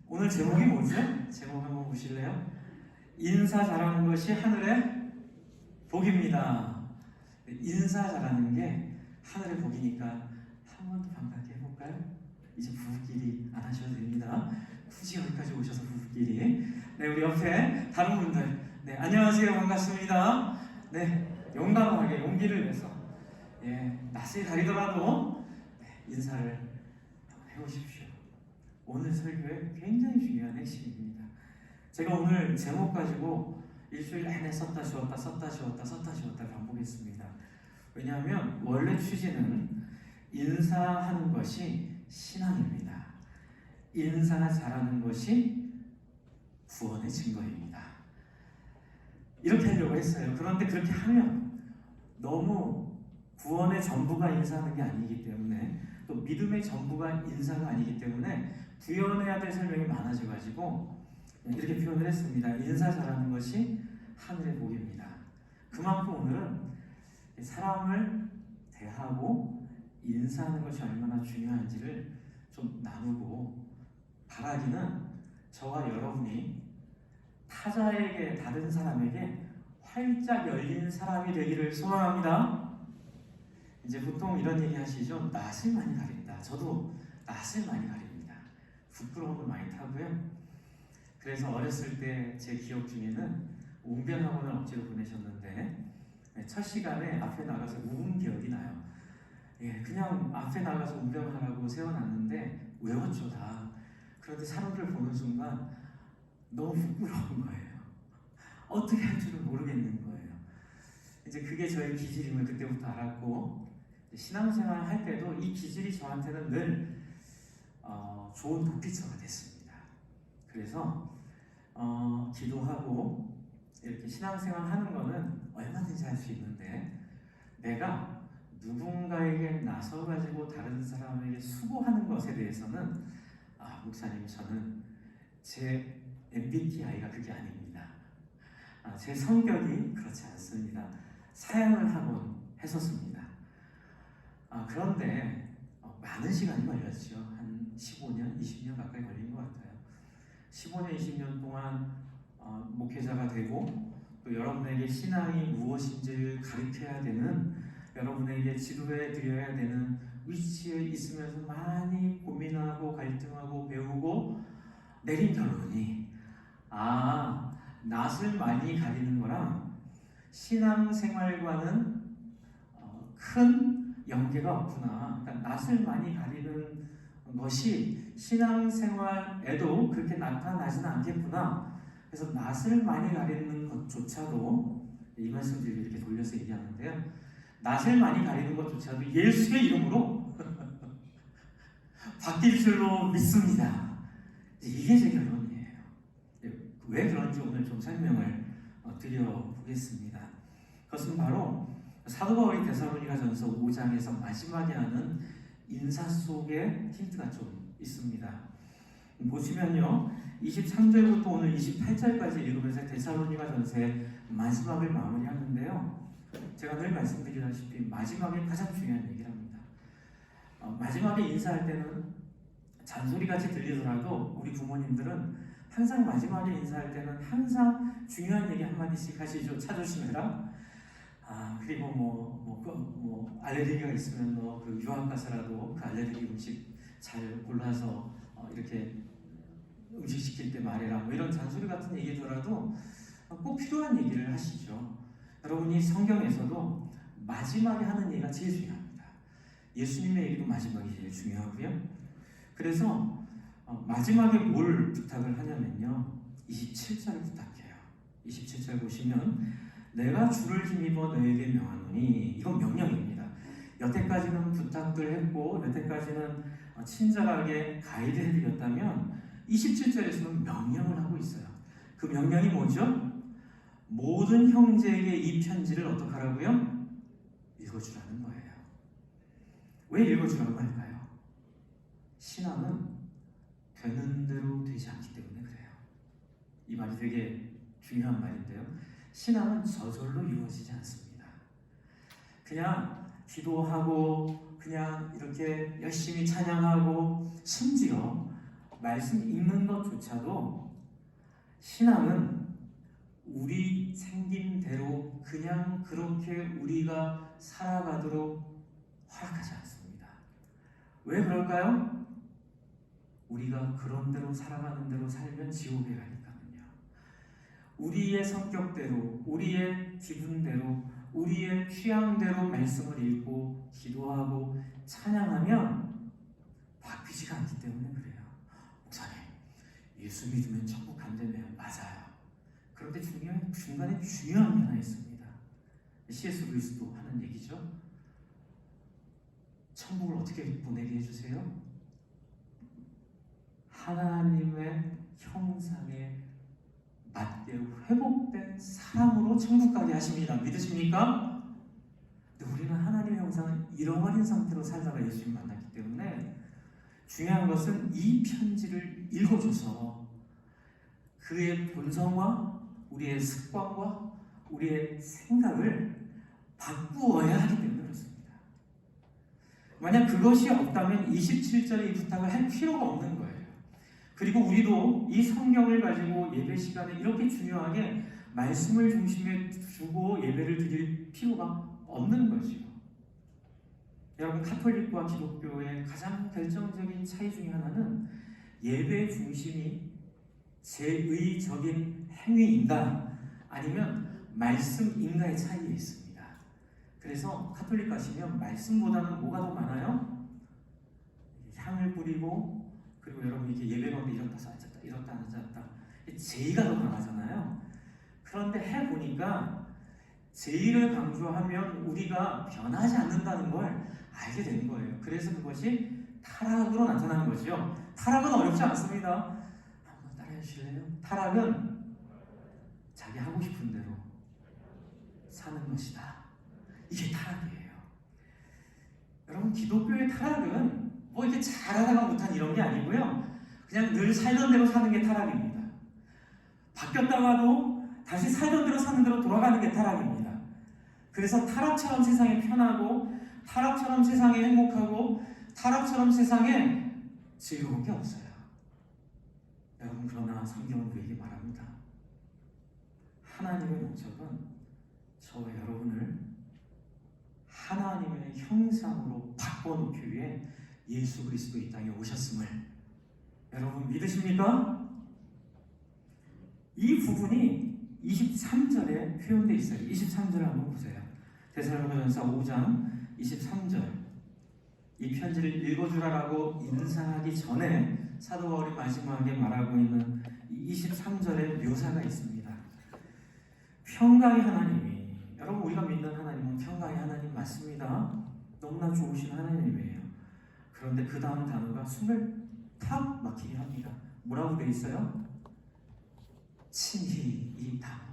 오늘 제목이 뭐죠? 제목 한번 보실래요? 인사 잘하는 것이 하늘의 복입니다. 인사 잘하는 게 하늘의 복이니까 한 번 더 반갑게 해볼까요? 이제 부부끼리 안 하셔도 됩니다. 굳이 여기까지 오셔서 부부끼리. 네, 우리 옆에 다른 분들. 네, 안녕하세요. 반갑습니다. 네, 용감하게 용기를 내서 낯을 가리더라도 인사를 한번 해보십시오. 오늘 설교의 굉장히 중요한 핵심입니다. 제가 오늘 제목 가지고 일주일 내내 썼다 지웠다 썼다 지웠다 썼다 지웠다 반복했습니다. 왜냐하면 원래 취지는 인사하는 것이 신앙입니다. 인사 잘하는 것이 구원의 증거입니다. 이렇게 하려고 했어요. 그런데 그렇게 하면 너무 구원의 전부가 인사하는 게 아니기 때문에, 또 믿음의 전부가 인사가 아니기 때문에 구현해야 될 설명이 많아져가지고 이렇게 표현을 했습니다. 인사 잘하는 것이 하늘의 복입니다. 그만큼 오늘은 사람을 대하고 인사하는 것이 얼마나 중요한지를 좀 나누고, 바라기는 저와 여러분이 타자에게, 다른 사람에게 활짝 열린 사람이 되기를 소원합니다. 이제 보통 이런 얘기 하시죠. 낯을 많이 가린다. 저도 낯을 많이 가립니다. 부끄러움을 많이 타고요. 그래서 어렸을 때 제 기억 중에는 웅변학원을 억지로 보내셨는데 첫 시간에 앞에 나가서 웅 기억이 나요. 그냥 앞에 나가서 웅변하라고 세워놨는데 외웠죠 다. 그런데 사람들 보는 순간 너무 부끄러운 거예요. 어떻게 할 줄을 모르겠는 거예요. 이제 그게 저의 기질임을 그때부터 알았고, 신앙생활 할 때도 이 기질이 저한테는 늘 좋은 도피처가 됐습니다. 그래서 기도하고 이렇게 신앙생활 하는 거는 얼마든지 할 수 있는데, 내가 누군가에게 나서가지고 다른 사람에게 수고하는 것에 대해서는 목사님, 저는 제 MBTI가 그게 아닙니다. 제 성격이 그렇지 않습니다. 사양을 하곤 했었습니다. 그런데 많은 시간이 걸렸죠. 한 15년, 20년 가까이 걸린 것 같아요. 15년, 20년 동안 목회자가 되고, 또 여러분에게 신앙이 무엇인지를 가르쳐야 되는, 여러분에게 지도해 드려야 되는 위치에 있으면서 많이 고민하고 갈등하고 배우고 내린 결론이, 낯을 많이 가리는 거랑 신앙생활과는 큰 연계가 없구나. 그러니까 낯을 많이 가리는 것이 신앙생활에도 그렇게 나타나지는 않겠구나. 그래서 낯을 많이 가리는 것조차도, 이 말씀을 이렇게 돌려서 얘기하는데요, 낯을 많이 가리는 것조차도 예수의 이름으로 바뀔 줄로 믿습니다. 이게 제 결론이에요. 왜 그런지 오늘 좀 설명을 드려보겠습니다. 그것은 바로 사도 바울이 데살로니가전서 5장에서 마지막에 하는 인사 속에 힌트가 좀 있습니다. 보시면요, 23절부터 오늘 28절까지 읽으면서 데살로니가전서의 마지막을 마무리하는데요, 제가 늘 말씀드리다시피 마지막에 가장 중요한 얘기를 합니다. 마지막에 인사할 때는 잔소리같이 들리더라도 우리 부모님들은 항상 마지막에 인사할 때는 항상 중요한 얘기 한마디씩 하시죠. 차 조심해라. 그리고 뭐 알레르기가 있으면 그 유학 가서라도 그 알레르기 음식 잘 골라서 이렇게 음식 시킬 때 말해라. 뭐 이런 잔소리 같은 얘기더라도 꼭 필요한 얘기를 하시죠. 여러분이 성경에서도 마지막에 하는 얘기가 제일 중요합니다. 예수님의 얘기도 마지막이 제일 중요하고요. 그래서 마지막에 뭘 부탁을 하냐면요, 27절을 부탁해요. 27절 보시면, 내가 주를 힘입어 너에게 명하노니, 이건 명령입니다. 여태까지는 부탁들 했고 여태까지는 친절하게 가이드 해드렸다면 27절에서는 명령을 하고 있어요. 그 명령이 뭐죠? 모든 형제에게 이 편지를 어떻게 하라고요? 읽어주라는 거예요. 왜 읽어주라고 할까요? 신앙은 되는 대로 되지 않기 때문에 그래요. 이 말이 되게 중요한 말인데요, 신앙은 저절로 이루어지지 않습니다. 그냥 기도하고 그냥 이렇게 열심히 찬양하고, 심지어 말씀 읽는 것조차도 신앙은 우리 생긴 대로 그냥 그렇게 우리가 살아가도록 허락하지 않습니다. 왜 그럴까요? 우리가 그런 대로 살아가는 대로 살면 지옥에 가니까요. 우리의 성격대로, 우리의 기분대로, 우리의 취향대로 말씀을 읽고 기도하고 찬양하면 바뀌지가 않기 때문에 그래요. 목사님, 예수 믿으면 천국 간다며요. 맞아요. 그런데 중간에 중요한 게 하나 있습니다. C.S. 루이스도 하는 얘기죠. 천국을 어떻게 보내게 해주세요? 하나님의 형상에 맞게 회복된 사람으로 천국 가게 하십니다. 믿으십니까? 근데 우리는 하나님의 형상을 잃어버린 상태로 살다가 예수님 만났기 때문에 중요한 것은 이 편지를 읽어줘서 그의 본성과 우리의 습관과 우리의 생각을 바꾸어야 하기 때문에 그렇습니다. 만약 그것이 없다면 27절의 이 부탁을 할 필요가 없는 거예요. 그리고 우리도 이 성경을 가지고 예배 시간에 이렇게 중요하게 말씀을 중심에 두고 예배를 드릴 필요가 없는 거죠. 여러분, 카톨릭과 기독교의 가장 결정적인 차이 중에 하나는 예배 중심이 제의적인 행위인가 아니면 말씀인가의 차이에 있습니다. 그래서 카톨릭 가시면 말씀보다는 뭐가 더 많아요? 향을 뿌리고, 그리고 여러분 이게 예배 가운데 일어나서 앉았다 일었다 앉았다 제의가 더 강하잖아요. 그런데 해보니까 제의를 강조하면 우리가 변하지 않는다는 걸 알게 된 거예요. 그래서 그것이 타락으로 나타나는 거죠. 타락은 어렵지 않습니다. 한번 따라해 주실래요? 타락은 자기 하고 싶은 대로 사는 것이다. 이게 타락이에요. 여러분, 기독교의 타락은 뭐 이렇게 잘하다가 못한 이런 게 아니고요. 그냥 늘 살던 대로 사는 게 타락입니다. 바뀌었다가도 다시 살던 대로 사는 대로 돌아가는 게 타락입니다. 그래서 타락처럼 세상에 편하고, 타락처럼 세상에 행복하고, 타락처럼 세상에 즐거운 게 없어요. 여러분, 그러나 성경은 우리에게 말합니다. 하나님의 목적은 저와 여러분을 하나님의 형상으로 바꿔놓기 위해 예수 그리스도 이 땅에 오셨음을 여러분 믿으십니까? 이 부분이 23절에 표현되어 있어요. 23절을 한번 보세요. 데살로니가전서 5장 23절. 이 편지를 읽어주라라고 인사하기 전에 사도 바울이 마지막에 말하고 있는 23절의 묘사가 있습니다. 평강의 하나님이, 여러분 우리가 믿는 하나님은 평강의 하나님 맞습니다. 너무나 좋으신 하나님이에요. 그런데 그 다음 단어가 숨을 탁 막히게 합니다. 뭐라고 되어 있어요? 친히 이 단어.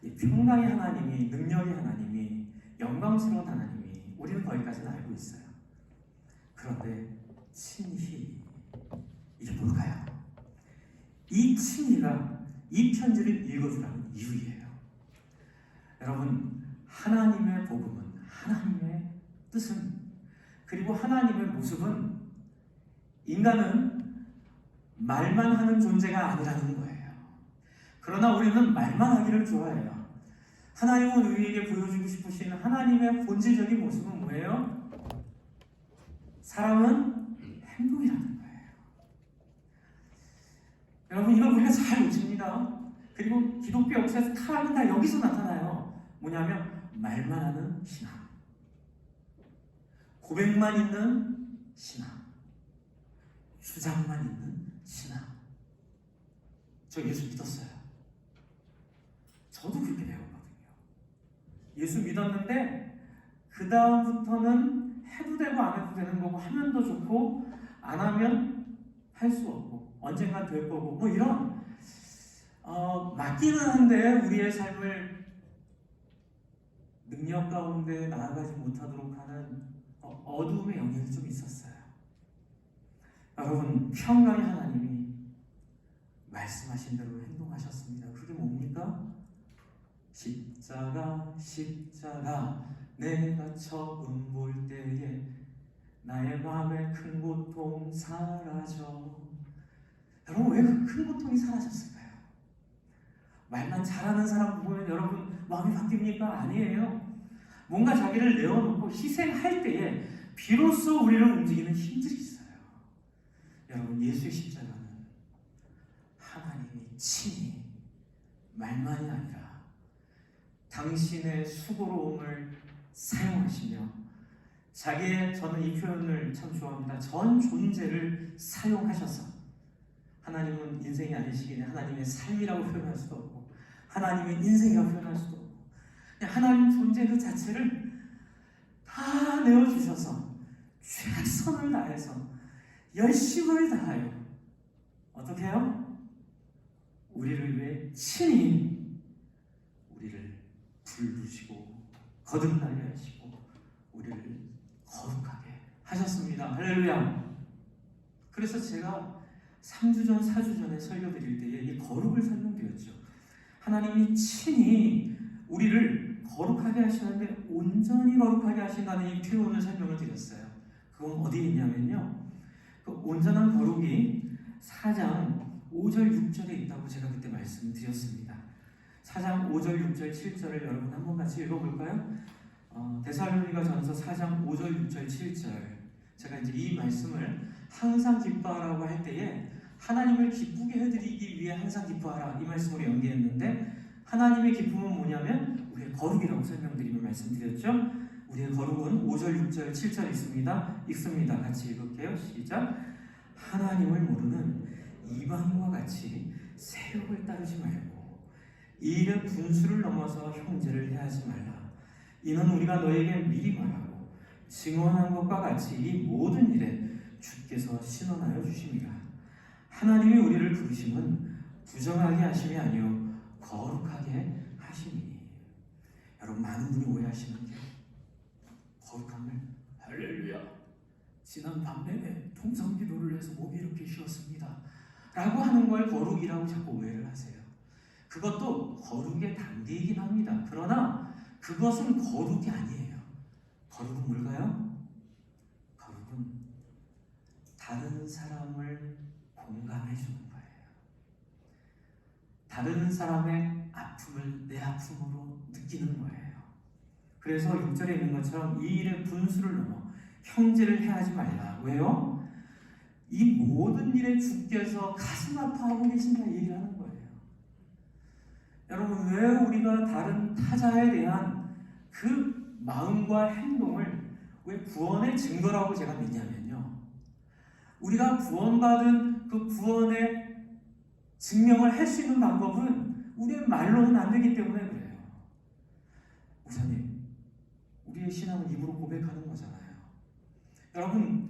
이 평강의 하나님이, 능력의 하나님이, 영광스러운 하나님이, 우리는 거기까지는 알고 있어요. 그런데 친히, 이게 뭘까요? 이 친히가 이 편지를 읽어주라는 이유예요. 여러분, 하나님의 복음은, 하나님의 뜻은, 그리고 하나님의 모습은 인간은 말만 하는 존재가 아니라는 거예요. 그러나 우리는 말만 하기를 좋아해요. 하나님은 우리에게 보여주고 싶으신 하나님의 본질적인 모습은 뭐예요? 사랑은 행동이라는 거예요. 여러분, 이걸 우리가 잘 놓칩니다. 그리고 기독교 역사에서 타락은 다 여기서 나타나요. 뭐냐면 말만 하는 신앙, 고백만 있는 신앙, 주장만 있는 신앙. 저 예수 믿었어요. 저도 그렇게 배웠거든요. 예수 믿었는데 그 다음부터는 해도 되고 안 해도 되는 거고, 하면 더 좋고 안 하면 할 수 없고 언젠간 될 거고, 뭐 이런 맞기는 한데 우리의 삶을 능력 가운데 나아가지 못하도록 하는 어두움의 영역이 좀 있었어요. 여러분, 평강의 하나님이 말씀하신 대로 행동하셨습니다. 그게 뭡니까? 십자가, 십자가, 내가 처음 볼 때에 나의 마음의 큰 고통 사라져. 여러분, 왜 그 큰 고통이 사라졌을까요? 말만 잘하는 사람 보면 여러분 마음이 바뀝니까? 아니에요. 뭔가 자기를 내어놓고 희생할 때에 비로소 우리를 움직이는 힘들이 있어요. 여러분, 예수의 십자가는 하나님이 친히 말만이 아니라 당신의 수고로움을 사용하시며 자기의, 저는 이 표현을 참 좋아합니다. 전 존재를 사용하셔서, 하나님은 인생이 아니시기에 하나님의 삶이라고 표현할 수도 없고 하나님의 인생이라고 표현할 수도 없고 그냥 하나님 존재 그 자체를 다 내어주셔서 최선을 다해서 열심을 다하여 어떻게 해요? 우리를 위해 친히 우리를 부르시고 거듭나게 하시고 우리를 거룩하게 하셨습니다. 할렐루야. 그래서 제가 3주 전, 4주 전에 설교 드릴 때에 이 거룩을 설명드렸죠. 하나님이 친히 우리를 거룩하게 하시는데 온전히 거룩하게 하신다는 이 표현을 설명을 드렸어요. 그건 어디 있냐면요, 그 온전한 거룩이 4장 5절 6절에 있다고 제가 그때 말씀드렸습니다. 4장 5절 6절 7절을 여러분 한번 같이 읽어볼까요? 데살로니가 전서 4장 5절 6절 7절. 제가 이제 이 말씀을 항상 기뻐하라고 할 때에 하나님을 기쁘게 해드리기 위해 항상 기뻐하라, 이 말씀으로 연계했는데, 하나님의 기쁨은 뭐냐면 우리의 거룩이라고 설명드리며 말씀드렸죠. 우리의 거룩은 5절 6절 7절 있습니다. 읽습니다. 같이 읽을게요. 시작. 하나님을 모르는 이방인과 같이 세욕을 따르지 말고 이 일의 분수를 넘어서 형제를 해하지 말라. 이는 우리가 너에게 미리 말하고 증언한 것과 같이 이 모든 일에 주께서 신원하여 주심이라. 하나님이 우리를 부르심은 부정하게 하심이 아니요 거룩하게 하심이니. 여러분, 많은 분이 오해하시는 게 거룩함을, 할렐루야, 지난 밤 내내 통성기도를 해서 몸이 이렇게 쉬었습니다 라고 하는 걸 거룩이라고 자꾸 오해를 하세요. 그것도 거룩의 단계이긴 합니다. 그러나 그것은 거룩이 아니에요. 거룩은 뭘까요? 거룩은 다른 사람을 공감해 주는 거예요. 다른 사람의 아픔을 내 아픔으로 느끼는 거예요. 그래서 6절에 있는 것처럼 이 일의 분수를 넘어 형제를 해하지 말라. 왜요? 이 모든 일에 주께서 가슴 아파하고 계신다 얘기를 하는 거예요. 여러분, 왜 우리가 다른 타자에 대한 그 마음과 행동을 왜 구원의 증거라고 제가 믿냐면요, 우리가 구원받은 그 구원의 증명을 할 수 있는 방법은 우리의 말로는 안 되기 때문에 그래요. 목사님, 우리의 신앙은 입으로 고백하는 거잖아요. 여러분,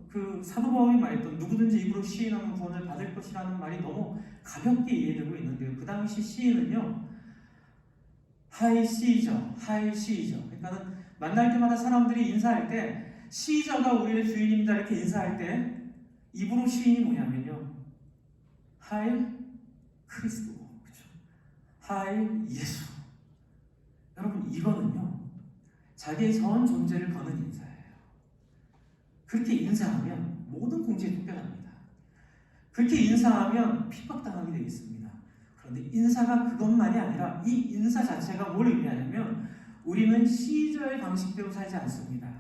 그 사도 바울이 말했던 누구든지 입으로 시인하면 구원을 받을 것이라는 말이 너무 가볍게 이해되고 있는데요, 그 당시 시인은요 하이 시저. 그러니까는 만날 때마다 사람들이 인사할 때 시저가 우리의 주인입니다 이렇게 인사할 때 입으로 시인이 뭐냐면요, 하이 크리스도, 그렇죠? 하이 예수. 여러분, 이거는요 자기의 전 존재를 거는 인사예요. 그렇게 인사하면 모든 공지에 쫓겨납니다. 그렇게 인사하면 핍박당하게 되어 있습니다. 그런데 인사가 그것만이 아니라 이 인사 자체가 뭘 의미하냐면 우리는 시저의 방식대로 살지 않습니다.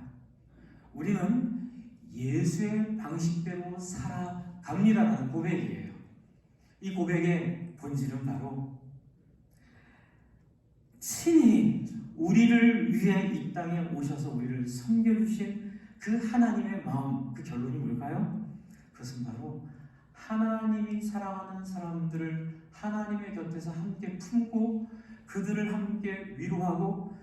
우리는 예수의 방식대로 살아갑니다라는 고백이에요. 이 고백의 본질은 바로 친히 우리를 위해 이 땅에 오셔서 우리를 섬겨주신 그 하나님의 마음, 그 결론이 뭘까요? 그것은 바로 하나님이 사랑하는 사람들을 하나님의 곁에서 함께 품고 그들을 함께 위로하고,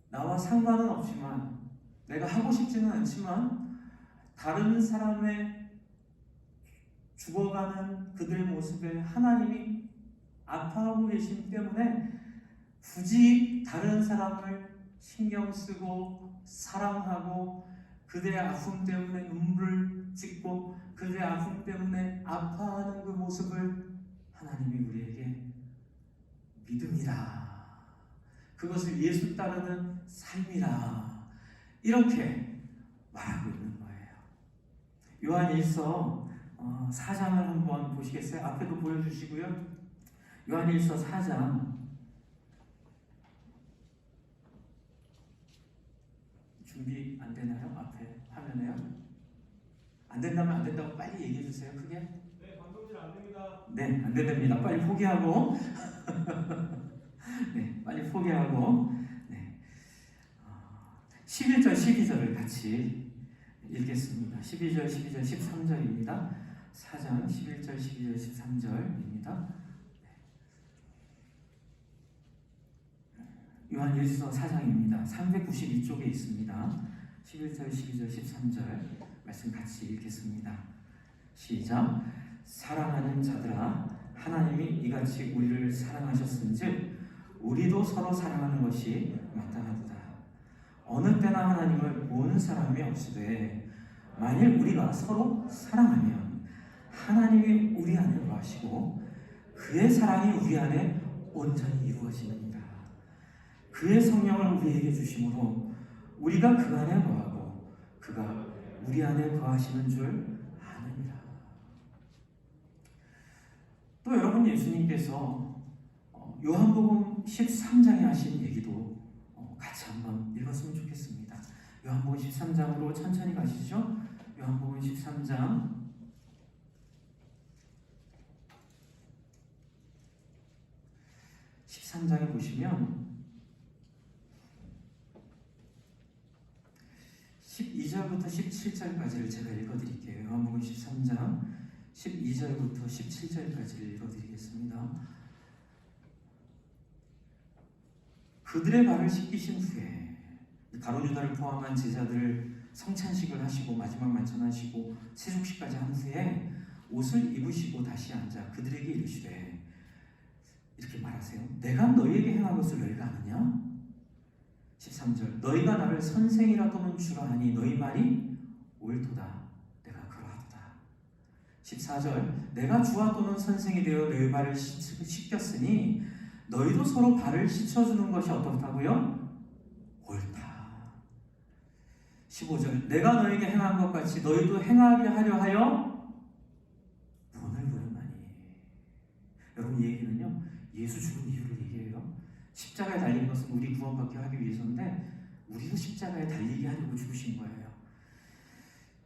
나와 상관은 없지만 내가 하고 싶지는 않지만 다른 사람의 죽어가는 그들의 모습에 하나님이 아파하고 계신 때문에 굳이 다른 사람을 신경 쓰고 사랑하고 그들의 아픔 때문에 눈물을 짓고 그들의 아픔 때문에 아파하는 그 모습을 하나님이 우리에게 믿음이라, 그것을 예수 따르는 삶이라, 이렇게 말하고 있는 거예요. 요한일서 4장을 한번 보시겠어요? 앞에도 보여주시고요. 요한일서 4장 준비 안 되나요? 앞에 화면에요? 안 된다면 안 된다고 빨리 얘기해 주세요. 크게. 네, 방송질 안 됩니다. 네, 안 됩니다. 빨리 포기하고 네, 빨리 포기하고 네. 11절, 12절을 같이 읽겠습니다. 12절, 12절, 13절입니다. 4장 11절, 12절, 13절입니다. 요한일서 4장입니다. 392쪽에 있습니다. 11절, 12절, 13절 말씀 같이 읽겠습니다. 시작. 사랑하는 자들아, 하나님이 이같이 우리를 사랑하셨은즉 우리도 서로 사랑하는 것이 마땅하도다. 어느 때나 하나님을 본 사람이 없으되 만일 우리가 서로 사랑하면 하나님이 우리 안에 거하시고 그의 사랑이 우리 안에 온전히 이루어집니다. 그의 성령을 우리에게 주심으로 우리가 그 안에 거하고 그가 우리 안에 거하시는 줄 아느니라. 또 여러분, 예수님께서 요한복음 13장에 하신 얘기도 같이 한번 읽었으면 좋겠습니다. 요한복음 13장으로 천천히 가시죠. 요한복음 13장 13장에 보시면 12절부터 17절까지를 제가 읽어드릴게요. 요한복음 13장 12절부터 17절까지를 읽어드리겠습니다. 그들의 발을 씻기신 후에 가룟 유다를 포함한 제자들 성찬식을 하시고 마지막 만찬하시고 세속식까지 한 후에 옷을 입으시고 다시 앉아 그들에게 이르시되 이렇게 말하세요. 내가 너희에게 행한 것을 너희가 아느냐? 13절. 너희가 나를 선생이라 또는 주라 하니 너희 말이 옳도다. 내가 그러하도다. 14절. 내가 주와 또는 선생이 되어 너희 발을 씻겼으니 너희도 서로 발을 씻어주는 것이 어떻다고요? 옳다. 15절. 내가 너희에게 행한 것 같이 너희도 행하게 하려 하여 본을 보였나니. 여러분, 이 얘기는요, 예수 죽은 이유를 얘기해요. 십자가에 달린 것은 우리 구원받게 하기 위해서인데 우리도 십자가에 달리게 하려고 죽으신 거예요.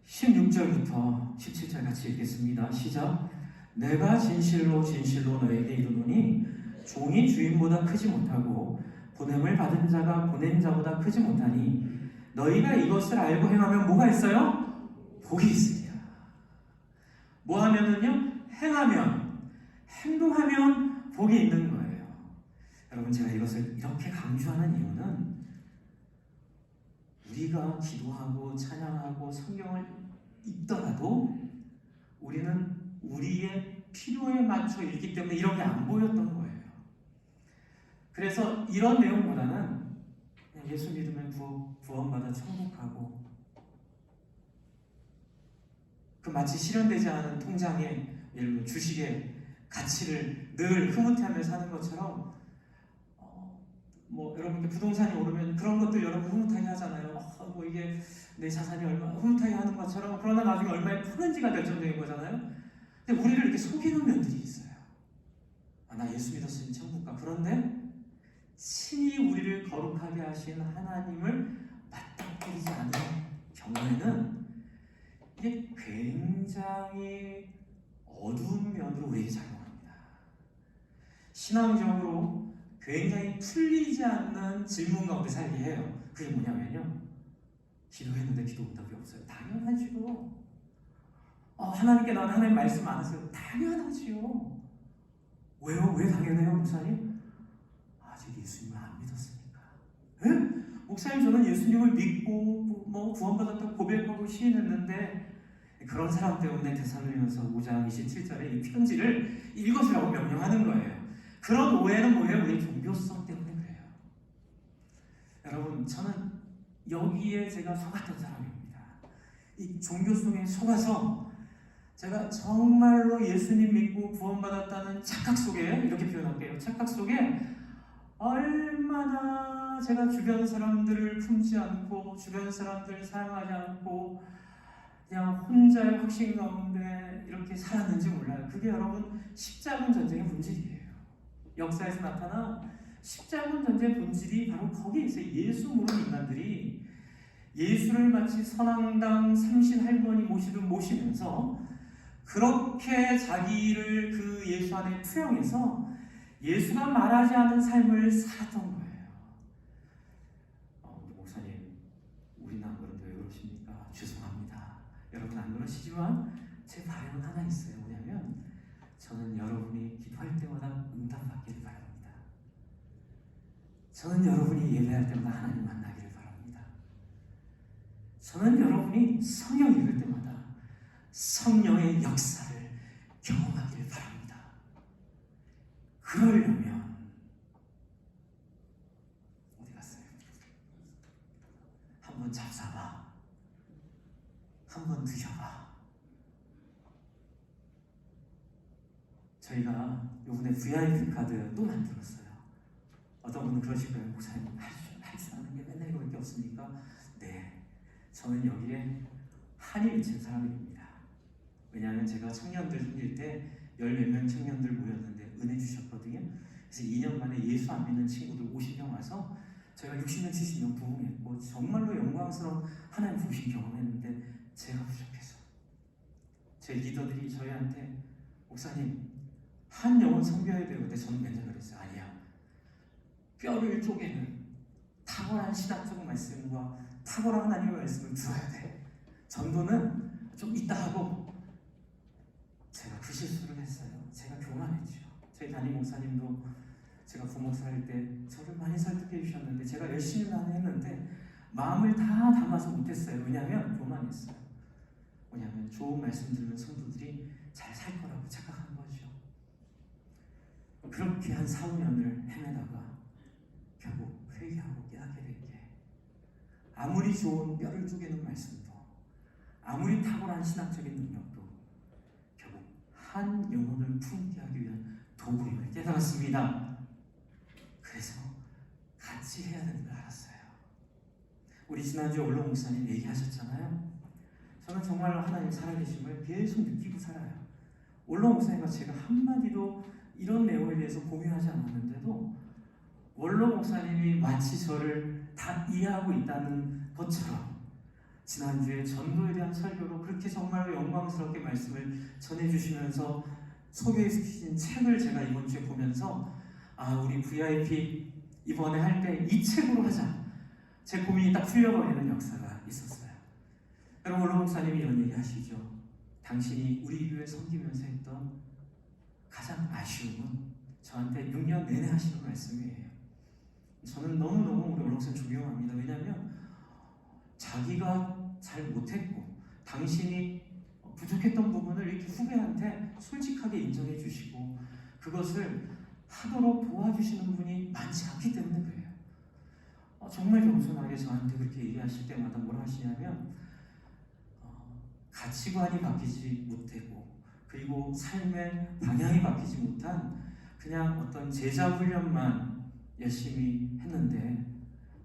16절부터 17절 같이 읽겠습니다. 시작. 내가 진실로 진실로 너에게 이르노니 종이 주인보다 크지 못하고 보냄을 받은 자가 보낸 자보다 크지 못하니 너희가 이것을 알고 행하면 뭐가 있어요? 복이 있으리라. 뭐 하면은요? 행하면, 행동하면 복이 있는 거예요. 여러분, 제가 이것을 이렇게 강조하는 이유는 우리가 기도하고 찬양하고 성경을 읽더라도 우리는 우리의 필요에 맞춰 읽기 때문에 이런 게 안 보였던 거예요. 그래서 이런 내용보다는 예수 믿으면 구원받아 천국 가고 그 마치 실현되지 않은 통장에 예를 들어 주식의 가치를 늘 흐뭇해하며 사는 것처럼 여러분 부동산이 오르면 그런 것들 여러분 흐뭇하게 하잖아요. 뭐 이게 내 자산이 얼마 흐뭇하게 하는 것처럼. 그러나 나중에 얼마에 파는지가 결정적인 거잖아요. 근데 우리를 이렇게 속이는 면들이 있어요. 나 예수 믿었으니 천국 가. 그런데 친히 우리를 거룩하게 하신 하나님을 맞닥뜨리지 않은 경우에는 이게 굉장히 어두운 면으로 우리에게 작용합니다. 신앙적으로 굉장히 풀리지 않는 질문 가운데 살게 해요. 그게 뭐냐면요, 기도했는데 기도 응답이 없어요. 당연하죠. 하나님께 나는 하나님 말씀 안 했어요. 당연하지요. 왜요? 왜 당연해요, 목사님? 아직 예수님을 안 믿었으니까. 에? 목사님, 저는 예수님을 믿고 구원받았다고 고백하고 시인했는데 그런 사람 때문에 데살로니가서 5장 27절에 이 편지를 읽으시라고 명령하는 거예요. 그런 오해는 뭐예요? 우리 종교성 때문에 그래요. 여러분, 저는 여기에 제가 속았던 사람입니다. 이 종교성에 속아서 제가 정말로 예수님 믿고 구원받았다는 착각 속에, 이렇게 표현할게요. 착각 속에 얼마나 얼마나 제가 주변 사람들을 품지 않고 주변 사람들을 사랑하지 않고 그냥 혼자의 확신 가운데 이렇게 살았는지 몰라요. 그게 여러분 십자군 전쟁의 본질이에요. 역사에서 나타난 십자군 전쟁의 본질이 바로 거기에 있어요. 예수 모르는 인간들이 예수를 마치 선앙당 삼신 할머니 모시듯 모시면서 그렇게 자기를 그 예수 안에 투영해서 예수가 말하지 않은 삶을 살았던 거예요. 우리 목사님, 우리는 안 그런데 왜 그러십니까? 죄송합니다. 여러분 안 그러시지만 제 바람은 하나 있어요. 뭐냐면 저는 여러분이 기도할 때마다 응답받기를 바랍니다. 저는 여러분이 예배할 때마다 하나님 만나기를 바랍니다. 저는 여러분이 성경 읽을 때마다 성령의 역사를 경험하기를 바랍니다. 그러려면 어디 갔어요? 한번 잡숴봐. 한번 드셔봐. 저희가 요번에 VIP 카드 또 만들었어요. 어떤 분은 그러실 거예요. 목사님 할 줄 아는 게 맨날 이거밖에 없습니까? 네, 저는 여기에 한이 맺힌 사람입니다. 왜냐하면 제가 청년들 섬길 때 10몇 명 청년들 모였는데 은혜 주셨거든요. 그래서 2년 만에 예수 안 믿는 친구들 50명 와서 저희가 60명, 70명 부흥했고 정말로 영광스러운 하나님 부으신 경험했는데 제가 부족해서 저희 리더들이 저희한테 목사님 한 영혼 섬겨야 되는데 저는 맨날 그랬어요. 아니야. 뼈를 쪼개는 탁월한 신학적 말씀과 탁월한 하나님의 말씀을 들어야 돼. 전도는 좀 이따 하고 제가 그 실수를 했어요. 제가 교만했죠. 저희 담임 목사님도 제가 부목사 할 때 저를 많이 설득해 주셨는데 제가 열심히 많이 했는데 마음을 다 담아서 못했어요. 왜냐하면 교만했어요. 왜냐하면 좋은 말씀 들으면 성도들이 잘 살 거라고 착각한 거죠. 그렇게 한 4, 5년을 헤매다가 결국 회개하고 깨닫게 된 게 아무리 좋은 뼈를 쪼개는 말씀도 아무리 탁월한 신학적인 능력도 결국 한 영혼을 품게 하기 위한 도구임을 깨달았습니다. 그래서 같이 해야 되는 걸 알았어요. 우리 지난주에 올로 목사님 얘기하셨잖아요. 저는 정말로 하나님 살아계심을 계속 느끼고 살아요. 올로 목사님과 제가 한마디도 이런 내용에 대해서 공유하지 않았는데도 원로 목사님이 마치 저를 다 이해하고 있다는 것처럼 지난주에 전도에 대한 설교로 그렇게 정말로 영광스럽게 말씀을 전해주시면서 소개해 주신 책을 제가 이번 주에 보면서 우리 VIP 이번에 할 때 이 책으로 하자. 제 고민이 딱 풀려버리는 역사가 있었어요. 여러분 원로 목사님이 이런 얘기 하시죠. 당신이 우리 교회 섬기면서 했던 가장 아쉬움은 저한테 6년 내내 하시는 말씀이에요. 저는 너무너무 우리 원로 목사님 존경합니다. 왜냐하면 자기가 잘 못했고 당신이 부족했던 부분을 이렇게 후배한테 솔직하게 인정해 주시고 그것을 하도록 도와주시는 분이 많지 않기 때문에 그래요. 정말 겸손하게 저한테 그렇게 얘기하실 때마다 뭐라 하시냐면 가치관이 바뀌지 못하고 그리고 삶의 방향이 바뀌지 못한 그냥 어떤 제자 훈련만 열심히 했는데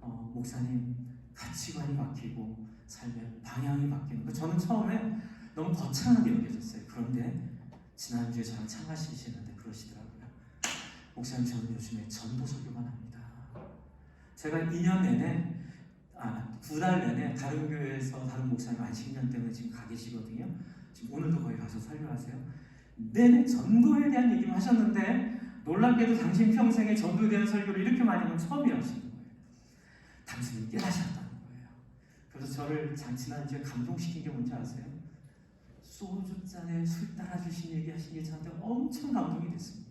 목사님 가치관이 바뀌고 삶의 방향이 바뀌는 거 저는 처음에 너무 거창하게 여겨졌어요. 그런데 지난주에 저랑 참가하시는데 그러시더라고요. 목사님 저는 요즘에 전도 설교만 합니다. 제가 2년 내내 2달 내내 다른 교회에서 다른 목사님 안식년 때문에 지금 가 계시거든요. 지금 오늘도 거기 가서 설교하세요. 내내 전도에 대한 얘기만 하셨는데 놀랍게도 당신 평생에 전도에 대한 설교를 이렇게 많이 하면 처음이라 하시는 거예요. 당신은 깨닫셨다는 거예요. 그래서 저를 지난주에 감동시킨 게 뭔지 아세요? 소주잔에 술 따라주신 얘기 하신 게 저한테 엄청 감동이 됐습니다.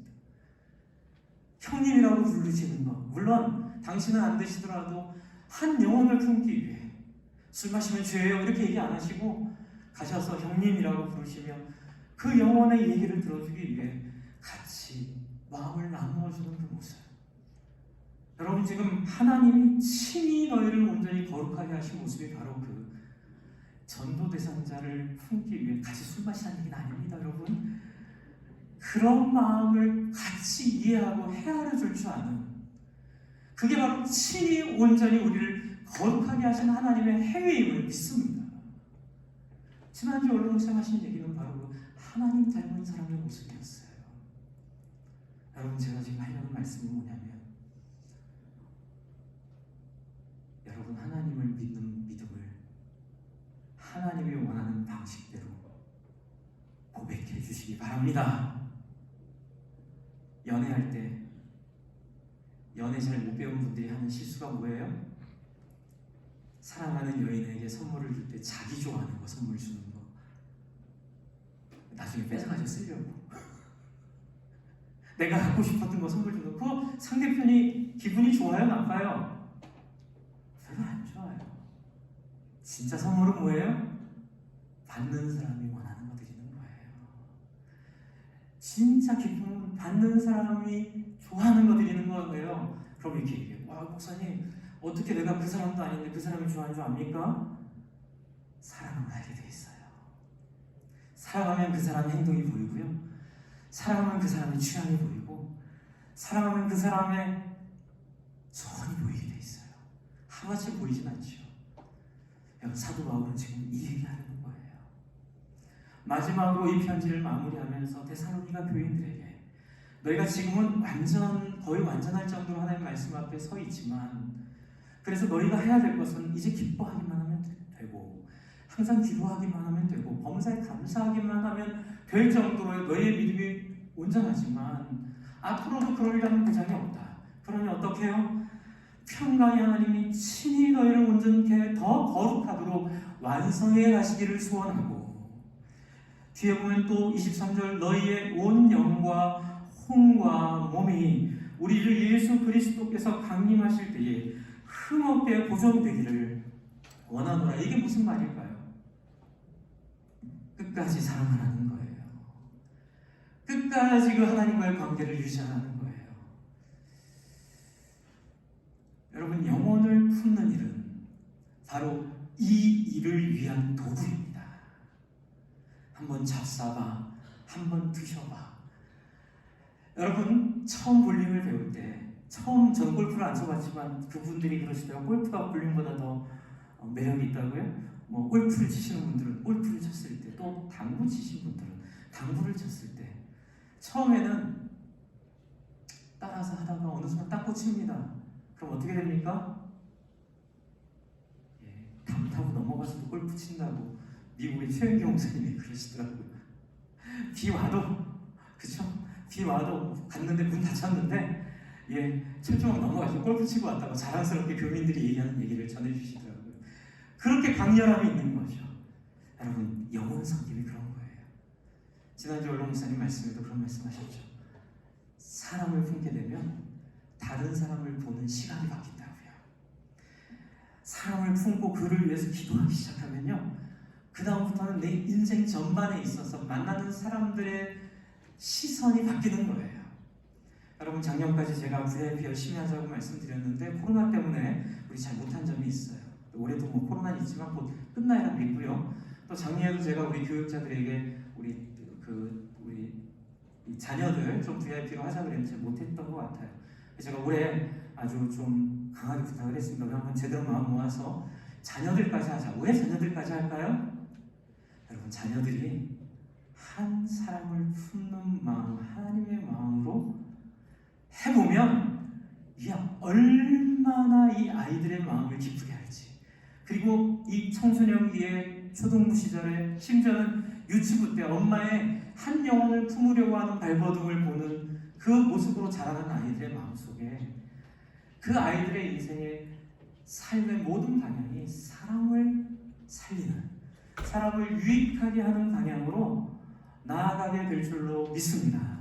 형님이라고 부르시는 것 물론 당신은 안 되시더라도 한 영혼을 품기 위해 술 마시면 죄예요 이렇게 얘기 안 하시고 가셔서 형님이라고 부르시며 그 영혼의 얘기를 들어주기 위해 같이 마음을 나누어주는 그 모습 여러분 지금 하나님이 친히 너희를 온전히 거룩하게 하신 모습이 바로 그 전도 대상자를 품기 위해 같이 술 마시라는 얘기는 아닙니다 여러분. 그런 마음을 같이 이해하고 헤아려 줄 줄 아는 그게 바로 친히 온전히 우리를 거룩하게 하신 하나님의 행위임을 믿습니다. 지난주 언론사 하신 얘기는 바로 그 하나님 닮은 사람의 모습이었어요. 여러분, 제가 지금 하려는 말씀은 뭐냐면, 여러분, 하나님을 믿는 믿음을 하나님이 원하는 방식대로 고백해 주시기 바랍니다. 연애할 때 연애 잘 못 배운 분들이 하는 실수가 뭐예요? 사랑하는 여인에게 선물을 줄 때 자기 좋아하는 거 선물 주는 거, 나중에 뺏어가지고 쓰려고. 내가 갖고 싶었던 거 선물 줘놓고 상대편이 기분이 좋아요, 나빠요? 별로 안 좋아요. 진짜 선물은 뭐예요? 받는 사람이 원하는 거 드리는 거예요. 진짜 기쁨은 받는 사람이 좋아하는 거 드리는 거예요. 그럼 이렇게 얘기해요. 와, 목사님, 어떻게 내가 그 사람도 아닌데 그 사람이 좋아하는 줄 압니까? 사랑하면 알게 돼 있어요. 사랑하면 그 사람의 행동이 보이고요. 사랑하면 그 사람의 취향이 보이고, 사랑하면 그 사람의 선이 보이게 돼 있어요. 하루아침에 보이진 않죠. 사도 바울은 지금 이 얘기하는 거예요. 마지막으로 이 편지를 마무리하면서 데살로니가 교인들에게, 너희가 지금은 거의 완전할 정도로 하나님 말씀 앞에 서 있지만, 그래서 너희가 해야 될 것은 이제 기뻐하기만 하면 되고, 항상 기도하기만 하면 되고, 범사에 감사하기만 하면 될 정도로 너희의 믿음이 온전하지만, 앞으로도 그러리라는 보장이 없다. 그러니 어떻게 해요? 평강의 하나님이 친히 너희를 온전케 더 거룩하도록 완성해 가시기를 소원하고, 뒤에 보면 또 23절, 너희의 온 영과 혼과 몸이 우리 주 예수 그리스도께서 강림하실 때에 흠없게 보존되기를 원하노라. 이게 무슨 말일까요? 끝까지 사랑하라는 거예요. 끝까지 그 하나님과의 관계를 유지하라는 거예요. 여러분, 영혼을 품는 일은 바로 이 일을 위한 도구입니다. 한번 잡숴봐, 한번 드셔봐. 여러분, 처음 볼링을 배울 때, 저는 골프를 안 쳐봤지만 그분들이 그러시더라고요. 골프가 볼링보다 더 매력이 있다고요? 뭐 골프를 치시는 분들은 골프를 쳤을 때, 또 당구 치신 분들은 당구를 쳤을 때, 처음에는 따라서 하다가 어느 순간 딱 꽂힙니다. 그럼 어떻게 됩니까? 담 타고 넘어가서도 골프 친다고 미국의 최은경 목사님이 그러시더라고요. 비 와도, 그쵸? 비 와도 갔는데 문 닫혔는데, 철조망 넘어가서 골프 치고 왔다고 자랑스럽게 교민들이 얘기하는 얘기를 전해주시더라고요. 그렇게 강렬함이 있는 거죠. 여러분, 영혼 성김이 그런 거예요. 지난주 얼론 목사님 말씀에도 그런 말씀하셨죠. 사람을 품게 되면 다른 사람을 보는 시각이 바뀐다고요. 사람을 품고 그를 위해서 기도하기 시작하면요, 그 다음부터는 내 인생 전반에 있어서 만나는 사람들의 시선이 바뀌는 거예요. 여러분, 작년까지 제가 VIP 열심히 하자고 말씀드렸는데 코로나 때문에 우리 잘 못한 점이 있어요. 올해도 뭐 코로나는 있지만 곧 끝나야 믿고요. 또 작년에도 제가 우리 교육자들에게 우리 자녀들 좀 VIP로 하자 그랬는데 못했던 것 같아요. 제가 올해 아주 좀 강하게 부탁을 했습니다. 우리 한번 제대로 마음 모아서 자녀들까지 하자. 왜 자녀들까지 할까요? 여러분, 자녀들이 한 사람을 품는 마음, 하나님의 마음으로 해보면 얼마나 이 아이들의 마음을 기쁘게 할지, 그리고 이 청소년기의 초등부 시절에, 심지어는 유치부 때 엄마의 한 영혼을 품으려고 하는 발버둥을 보는 그 모습으로 자라는 아이들의 마음속에 그 아이들의 인생의 삶의 모든 방향이 사람을 살리는, 사람을 유익하게 하는 방향으로 나아가게 될 줄로 믿습니다.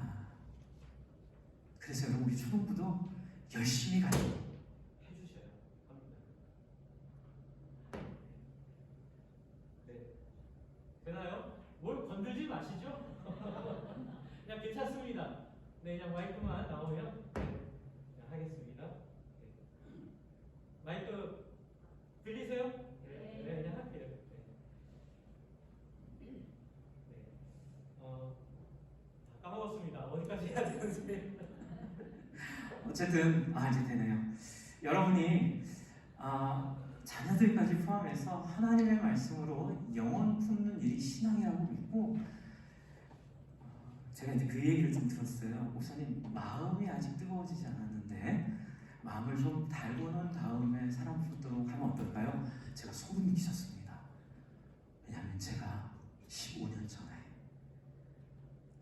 그래서 여러분, 우리 초등부도 열심히 가요. 해주셔요. 네. 되나요? 뭘 건들지 마시죠. 그냥 괜찮습니다. 네, 그냥 마이크만 나오면 하겠습니다. 네. 마이크 들리세요? 네, 그냥 할게요. 네. 까먹었습니다. 어디까지 해야 되는지. 어쨌든 이제 되네요. 여러분이 자녀들까지 포함해서 하나님의 말씀으로 영혼 품는 일이 신앙이라고 믿고, 제가 이제 그 얘기를 좀 들었어요. 목사님, 마음이 아직 뜨거워지지 않았는데 마음을 좀 달고 난 다음에 사랑 품도록 하면 어떨까요? 제가 소름이 끼쳤습니다. 왜냐하면 제가 15년 전에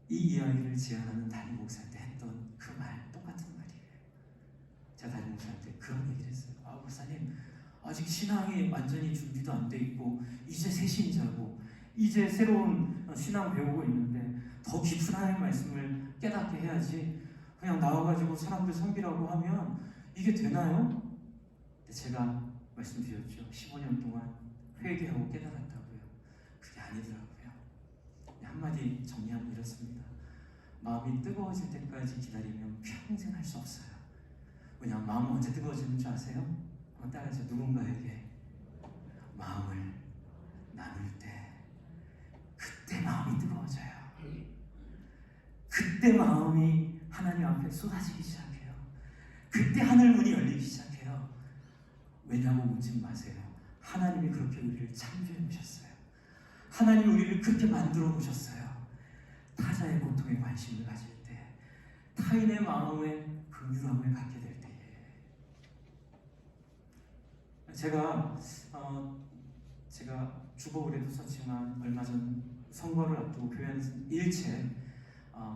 이 이야기를 제안하는 담임 목사한테 했던 그 말, 똑같은 말이에요. 제가 담임 목사한테 그런 얘기를 했어요. 목사님, 아직 신앙이 완전히 준비도 안 돼 있고 이제 새 신자고 이제 새로운 신앙 배우고 있는데 더 깊은 하나님의 말씀을 깨닫게 해야지 그냥 나와가지고 사람들 섬기라고 하면 이게 되나요? 제가 말씀드렸죠. 15년 동안 회개하고 깨달았다고요. 그게 아니더라고요. 한마디 정리하면 이렇습니다. 마음이 뜨거워질 때까지 기다리면 평생 할 수 없어요. 왜냐하면 마음은 언제 뜨거워지는 줄 아세요? 한번 따라서 누군가에게 마음을 나눌 때 그때 마음이 뜨거워져요. 그때 마음이 하나님 앞에 쏟아지기 시작해요. 그때 하늘 문이 열리기 시작해요. 왜냐고 묻지 마세요. 하나님이 그렇게 우리를 창조해 놓으셨어요. 하나님이 우리를 그렇게 만들어 놓으셨어요. 타자의 고통에 관심을 가질 때, 타인의 마음에 긍휼함을 갖게 될 때에. 제가 주보글에도 썼지만 얼마 전 선거를 앞두고 교회 일체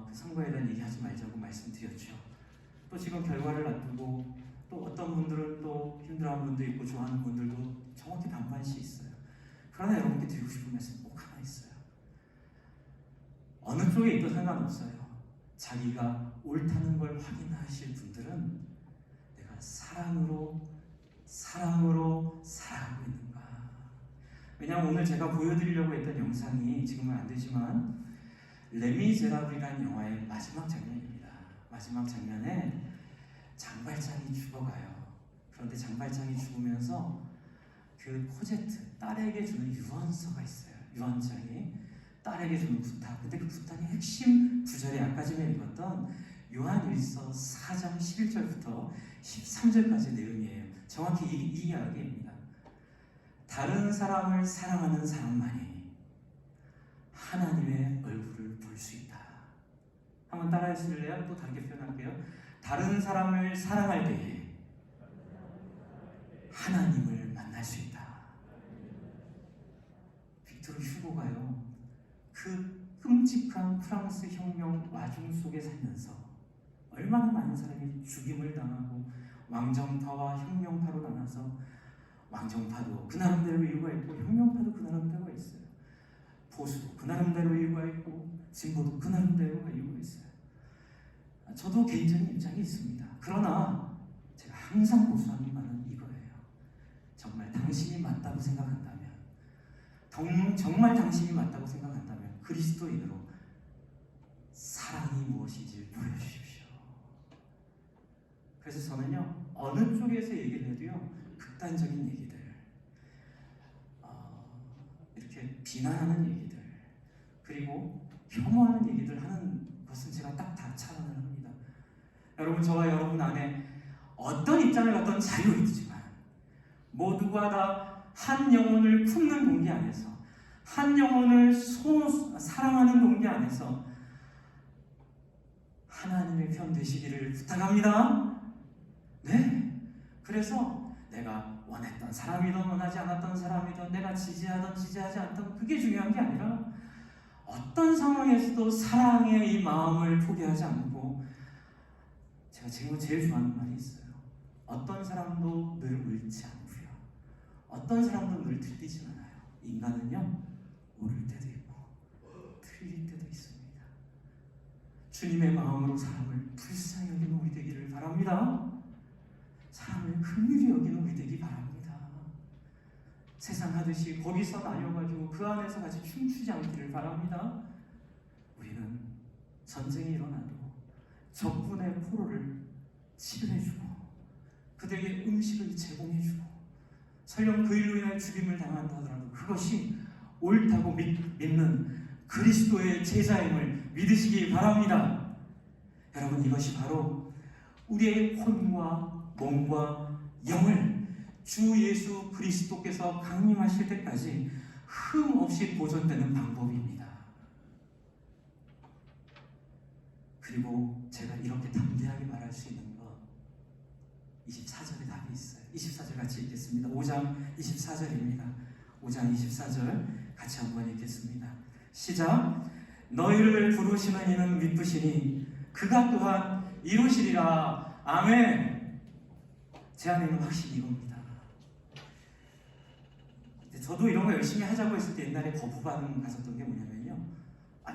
그 선거에 대한 얘기하지 말자고 말씀드렸죠. 또 지금 결과를 앞두고 또 어떤 분들은 또 힘들어하는 분도 있고 좋아하는 분들도 정확히 반반씩 있어요. 그러나 여러분께 드리고 싶은 말씀 꼭 하나 있어요. 어느 쪽에 있도 상관없어요. 자기가 옳다는 걸 확인하실 분들은 내가 사랑으로 살아가고 있는가. 왜냐하면 오늘 제가 보여드리려고 했던 영상이 지금은 안 되지만 레미제라블이라는 영화의 마지막 장면입니다. 마지막 장면에 장발장이 죽어가요. 그런데 장발장이 죽으면서 그 코제트, 딸에게 주는 유언서가 있어요. 유언장이 딸에게 주는 부탁. 근데 그 부탁의 핵심 구절이 아까 전에 읽었던 요한일서 4장 11절부터 13절까지 내용이에요. 정확히 이 이야기입니다. 다른 사람을 사랑하는 사람만이 하나님의 얼굴을 볼 수 있다. 한번 따라해 주실래요? 또 다르게 표현할게요. 다른 사람을 사랑할 때에 하나님을 만날 수 있다. 빅토르 휴고가요, 그 끔찍한 프랑스 혁명 와중 속에 살면서 얼마나 많은 사람이 죽임을 당하고 왕정파와 혁명파로 나눠서, 왕정파도 그 나름대로 이유가 있고 혁명파도 그 나름대로가 있어요. 보수도 그 나름대로 이유가 있고 진보도 그 나름대로 이유가 있어요. 저도 개인적인 입장이 있습니다. 그러나 제가 항상 고수하는 말은 이거예요. 정말 당신이 맞다고 생각한다면, 정말 당신이 맞다고 생각한다면 그리스도인으로 사랑이 무엇인지 보여주십시오. 그래서 저는요, 어느 쪽에서 얘기를 해도요, 극단적인 얘기들, 이렇게 비난하는 얘기들, 그리고 혐오하는 얘기들 하는 것은 제가 딱 다 차단을 합니다. 여러분, 저와 여러분 안에 어떤 입장을 갖던 자유가 있지만 모두가 다 한 영혼을 품는 동기 안에서, 한 영혼을 사랑하는 동기 안에서 하나님의 편 되시기를 부탁합니다. 네. 그래서 내가 원했던 사람이든 원하지 않았던 사람이든 내가 지지하든 지지하지 않던 그게 중요한 게 아니라 어떤 상황에서도 사랑의 이 마음을 포기하지 않고, 제가 지금 제일 좋아하는 말이 있어요. 어떤 사람도 늘 옳지 않고요, 어떤 사람도 늘 틀리지 않아요. 인간은요, 옳을 때도 있고 틀릴 때도 있습니다. 주님의 마음으로 사람을 불쌍히 여기는 우리 되기를 바랍니다. 사람을 긍휼히 여기는 우리 되기 바랍니다. 세상 하듯이 거기서 나뉘어가지고 그 안에서 같이 춤추지 않기를 바랍니다. 우리는 전쟁이 일어나도 적군의 포로를 치료해주고 그들에게 음식을 제공해주고, 설령 그 일로 인해 죽임을 당한다 하더라도 그것이 옳다고 믿는 그리스도의 제자임을 믿으시기 바랍니다. 여러분, 이것이 바로 우리의 혼과 몸과 영을 주 예수 그리스도께서 강림하실 때까지 흠없이 보존되는 방법입니다. 그리고 제가 이렇게 담대하게 말할 수 있는 것, 24절에 답이 있어요. 24절 같이 읽겠습니다. 5장 24절입니다. 5장 24절 같이 한번 읽겠습니다. 시작. 너희를 부르시는 이는 미쁘시니 그가 또한 이루시리라. 아멘. 제 안에 있는 확신이 이겁니다. 저도 이런 거 열심히 하자고 했을 때 옛날에 거부 반응 가졌던 게 뭐냐면요,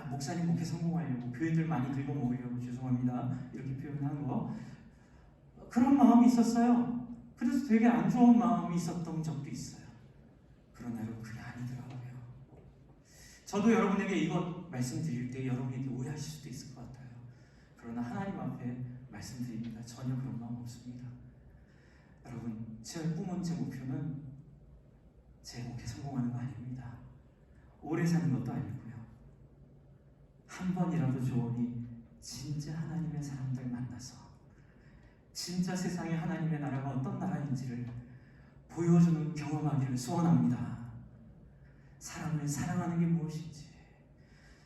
목사님 목회 성공하려고 교인들 많이 들고 모으려고, 죄송합니다 이렇게 표현한 거, 그런 마음이 있었어요. 그래서 되게 안 좋은 마음이 있었던 적도 있어요. 그러나 여러분, 그게 아니더라고요. 저도 여러분에게 이것 말씀드릴 때 여러분에게 오해하실 수도 있을 것 같아요. 그러나 하나님 앞에 말씀드립니다. 전혀 그런 마음 없습니다. 여러분, 제 꿈은, 제 목표는 제 목회 성공하는 거 아닙니다. 오래 사는 것도 아니고요. 한 번이라도 좋으니 진짜 하나님의 사람들 만나서 진짜 세상에 하나님의 나라가 어떤 나라인지를 보여주는 경험하기를 소원합니다. 사람을 사랑하는 게 무엇인지,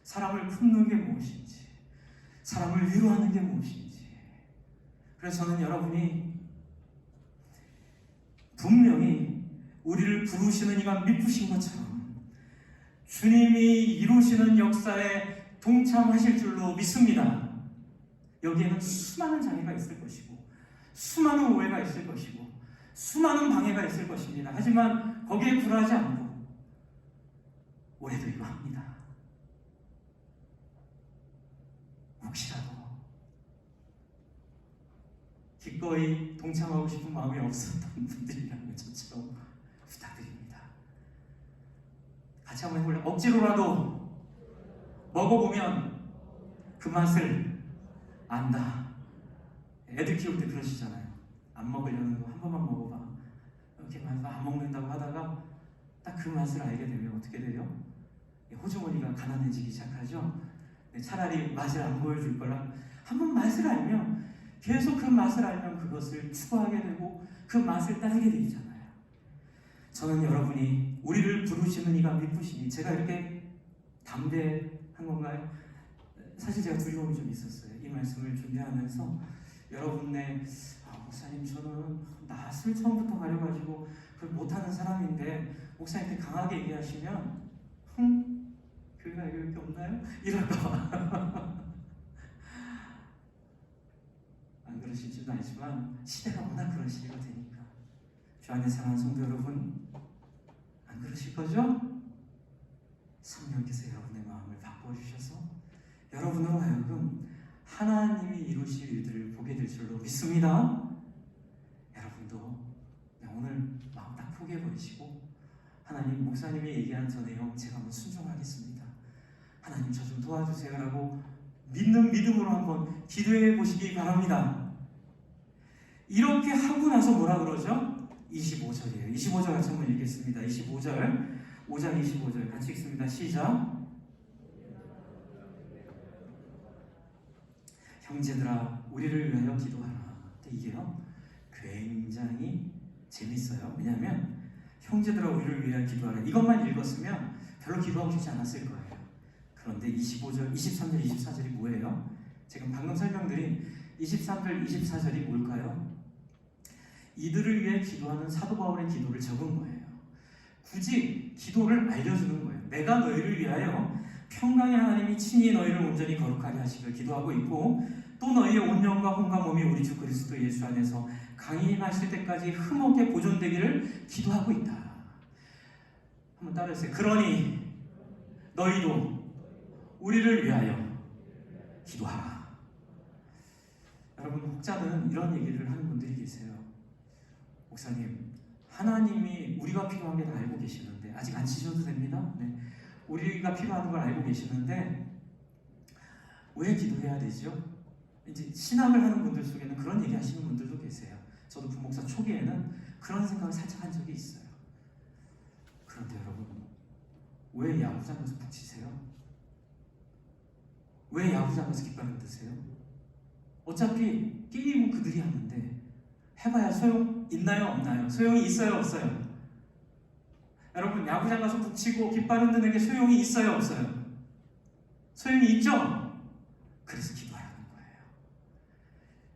사람을 품는 게 무엇인지, 사람을 위로하는 게 무엇인지. 그래서 저는 여러분이 분명히 우리를 부르시는 이가 미쁘신 것처럼 주님이 이루시는 역사에 동참하실 줄로 믿습니다. 여기에는 수많은 장애가 있을 것이고, 수많은 오해가 있을 것이고, 수많은 방해가 있을 것입니다. 하지만 거기에 굴하지 않고 올해도 이거 합니다. 혹시라도 기꺼이 동참하고 싶은 마음이 없었던 분들이라면 저처럼 부탁드립니다. 같이 한번 해볼래요? 억지로라도 먹어보면 그 맛을 안다. 애들 키울 때 그러시잖아요. 안 먹으려는 거 한 번만 먹어봐. 이렇게 안 먹는다고 하다가 딱 그 맛을 알게 되면 어떻게 돼요? 호주머니가 가난해지기 시작하죠. 차라리 맛을 안 보여줄 거라 한 번 맛을 알면, 계속 그 맛을 알면 그것을 추구하게 되고 그 맛을 따르게 되잖아요. 저는 여러분이 우리를 부르시는 이가 미쁘시니, 제가 이렇게 담대한 건가요? 사실 제가 두려움이 좀 있었어요. 이 말씀을 준비하면서 여러분의 목사님, 저는 낯을 처음부터 가려가지고 그걸 못하는 사람인데 목사님께 강하게 얘기하시면 교회가 이럴 게 없나요? 이럴까봐. 안 그러실지도 알지만 시대가 워낙 그런 시대가 되니까. 주 안에 사랑하는 성도 여러분, 안 그러실 거죠? 성령께서 여러분의 마음을 바꿔주셔서 여러분으로 하여금 하나님이 이루실 일들을 보게 될 줄로 믿습니다. 여러분도 오늘 마음 딱 포기해버리시고, 하나님, 목사님이 얘기한 저 내용 제가 한번 순종하겠습니다. 하나님, 저 좀 도와주세요 라고 믿는 믿음으로 한번 기도해 보시기 바랍니다. 이렇게 하고 나서 뭐라 그러죠? 25절이에요. 25절 같이 한번 읽겠습니다. 25절, 5장 25절 같이 읽습니다. 시작. 형제들아, 우리를 위하여 기도하라. 이게요, 굉장히 재밌어요. 왜냐하면 형제들아, 우리를 위하여 기도하라, 이것만 읽었으면 별로 기도하고 싶지 않았을 거예요. 그런데 25절, 23절, 24절이 뭐예요? 지금 방금 설명드린 23절, 24절이 뭘까요? 이들을 위해 기도하는 사도 바울의 기도를 적은 거예요. 굳이 기도를 알려주는 거예요. 내가 너희를 위하여 평강의 하나님이 친히 너희를 온전히 거룩하게 하시길 기도하고 있고, 또 너희의 온 영과 혼과 몸이 우리 주 그리스도 예수 안에서 강림하실 때까지 흠없게 보존되기를 기도하고 있다. 한번 따라해주세요. 그러니 너희도 우리를 위하여 기도하라. 여러분, 혹자는 이런 얘기를 하는 분들이 계세요. 목사님, 하나님이 우리가 필요한 게 다 알고 계시는데, 아직 안 치셔도 됩니다. 네. 우리가 필요한 걸 알고 계시는데 왜 기도해야 되죠? 이제 신학을 하는 분들 속에는 그런 얘기 하시는 분들도 계세요. 저도 부목사 초기에는 그런 생각을 살짝 한 적이 있어요. 그런데 여러분, 왜 야구장 가서 북치세요? 왜 야구장 가서 깃발 흔드세요? 어차피 게임은 그들이 하는데 해봐야 소용 있나요? 없나요? 소용이 있어요? 없어요? 여러분 야구장 가서 북치고 깃발 흔드는 게 소용이 있어요? 없어요? 소용이 있죠? 그래서 기도하라는 거예요.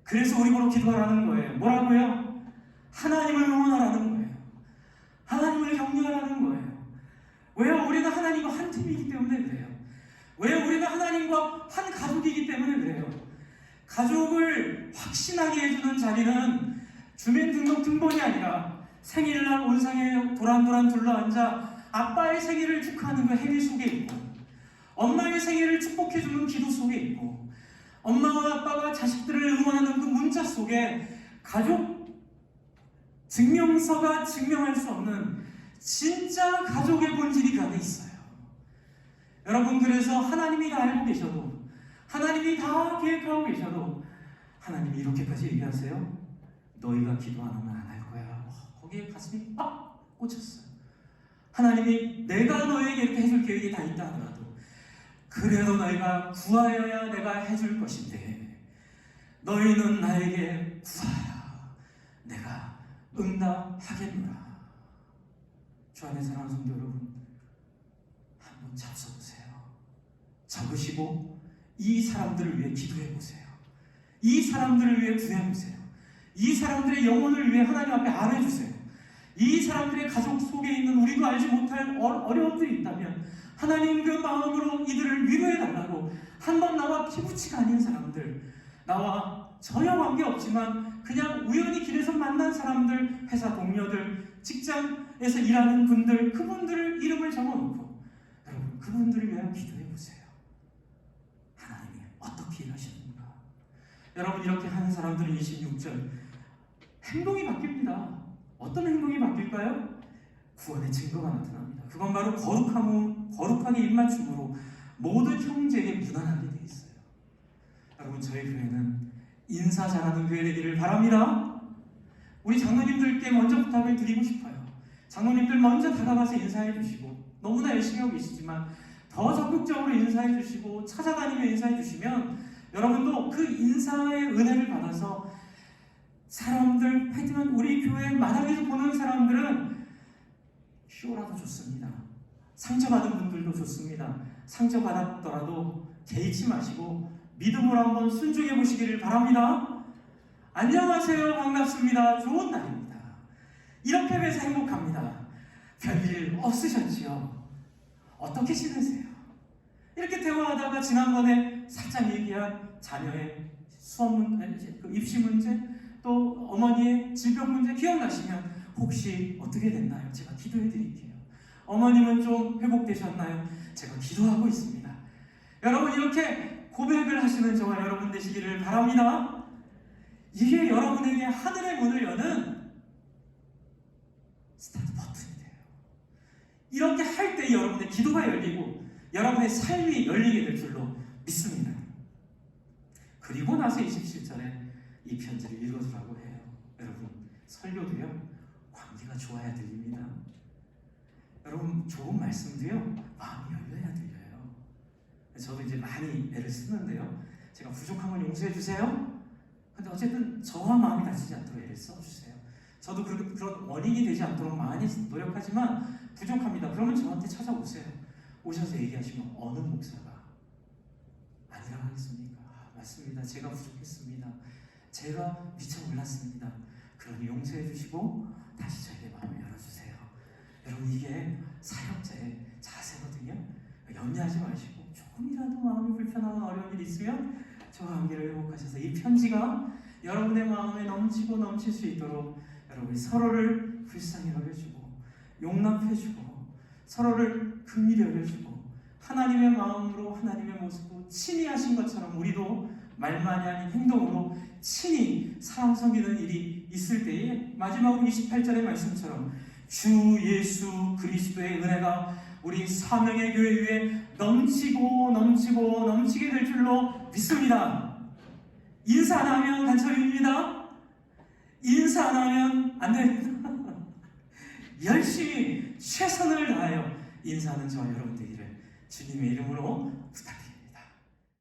그래서 우리 보러 기도하라는 거예요. 뭐라고요? 하나님을 응원하라는 거예요. 하나님을 격려하라는 거예요. 왜요? 우리는 하나님과 한 팀이기 때문에 그래요. 왜요? 우리는 하나님과 한 가족이기 때문에 그래요. 가족을 확신하게 해주는 자리는 주민등록 등본이 아니라 생일날 온상에 도란도란 둘러앉아 아빠의 생일을 축하하는 그 행위 속에 있고, 엄마의 생일을 축복해주는 기도 속에 있고, 엄마와 아빠가 자식들을 응원하는 그 문자 속에 가족 증명서가 증명할 수 없는 진짜 가족의 본질이 그 안에 있어요. 여러분, 그래서 하나님이 다 알고 계셔도, 하나님이 다 계획하고 계셔도 하나님이 이렇게까지 얘기하세요. 너희가 기도 안 하면 안 할 거야. 거기에 가슴이 빡 꽂혔어요. 하나님이 내가 너에게 이렇게 해줄 계획이 다 있다 하더라도 그래도 너희가 구하여야 내가 해줄 것인데 너희는 나에게 구하여 내가 응답하겠노라. 주 안에 사랑하는 성도 여러분, 한번 잡숴보세요. 잡으시고 이 사람들을 위해 기도해보세요. 이 사람들을 위해 구해보세요. 이 사람들의 영혼을 위해 하나님 앞에 아뢰주세요. 이 사람들의 가족 속에 있는 우리도 알지 못할 어려움들이 있다면 하나님 그 마음으로 이들을 위로해달라고, 한번 나와 피부치가 아닌 사람들, 나와 전혀 관계없지만 그냥 우연히 길에서 만난 사람들, 회사 동료들, 직장에서 일하는 분들, 그분들을 이름을 적어놓고 여러분 그분들을 위하여 기도해보세요. 하나님이 어떻게 일하시는가. 여러분 이렇게 하는 사람들은 26절 행동이 바뀝니다. 어떤 행동이 바뀔까요? 구원의 증거가 나타납니다. 그건 바로 거룩하게 입맞춤으로 모든 형제에게 무난하게 되어 있어요. 여러분 저희 교회는 인사 잘하는 교회 되기를 바랍니다. 우리 장로님들께 먼저 부탁을 드리고 싶어요. 장로님들 먼저 다가가서 인사해 주시고, 너무나 열심히 하고 계시지만 더 적극적으로 인사해 주시고 찾아다니며 인사해 주시면 여러분도 그 인사의 은혜를 받아서 사람들, 하여튼 우리 교회 마당에서 보는 사람들은 쇼라도 좋습니다. 상처받은 분들도 좋습니다. 상처받았더라도 개의치 마시고 믿음으로 한번 순종해 보시기를 바랍니다. 안녕하세요, 반갑습니다, 좋은 날입니다. 이렇게 해서 행복합니다. 별일 없으셨지요? 어떻게 지내세요? 이렇게 대화하다가 지난번에 살짝 얘기한 자녀의 수업 문제, 입시 문제, 또 어머니의 질병 문제 기억나시면 혹시 어떻게 됐나요? 제가 기도해 드릴게요. 어머님은 좀 회복되셨나요? 제가 기도하고 있습니다. 여러분 이렇게 고백을 하시는 저와 여러분 되시기를 바랍니다. 이게 여러분에게 하늘의 문을 여는 스타트 버튼이 돼요. 이렇게 할 때 여러분의 기도가 열리고 여러분의 삶이 열리게 될 줄로 믿습니다. 그리고 나서 27절에 이 편지를 읽어주라고 해요. 여러분 설교도요 관계가 좋아야 들립니다. 여러분 좋은 말씀도요 마음이 열려야 들려요. 저도 이제 많이 애를 쓰는데요, 제가 부족한 건 용서해 주세요. 근데 어쨌든 저와 마음이 다치지 않도록 애를 써주세요. 저도 그런 원인이 되지 않도록 많이 노력하지만 부족합니다. 그러면 저한테 찾아오세요. 오셔서 얘기하시면 어느 목사가 아니라고 하겠습니까? 맞습니다. 제가 부족했습니다. 제가 미처 몰랐습니다. 그러니 용서해 주시고 다시 저에게 마음을 열어주세요. 여러분 이게 사역자의 자세거든요. 염려하지 마시고 조금이라도 마음이 불편하거나 어려운 일이 있으면 저와 관계를 회복하셔서 이 편지가 여러분의 마음에 넘치고 넘칠 수 있도록 여러분이 서로를 불쌍히 여겨주고 용납해주고 서로를 긍휼히 여겨주고 하나님의 마음으로 하나님의 모습으로 친히 하신 것처럼 우리도 말만이 아닌 행동으로 친히 사람 섬기는 일이 있을 때에 마지막으로 28절의 말씀처럼 주 예수 그리스도의 은혜가 우리 사명의 교회 위에 넘치고 넘치고 넘치게 될 줄로 믿습니다. 인사 안 하면 간첩입니다. 인사 안 하면 안 됩니다. 열심히 최선을 다하여 인사하는 저와 여러분 되기를 주님의 이름으로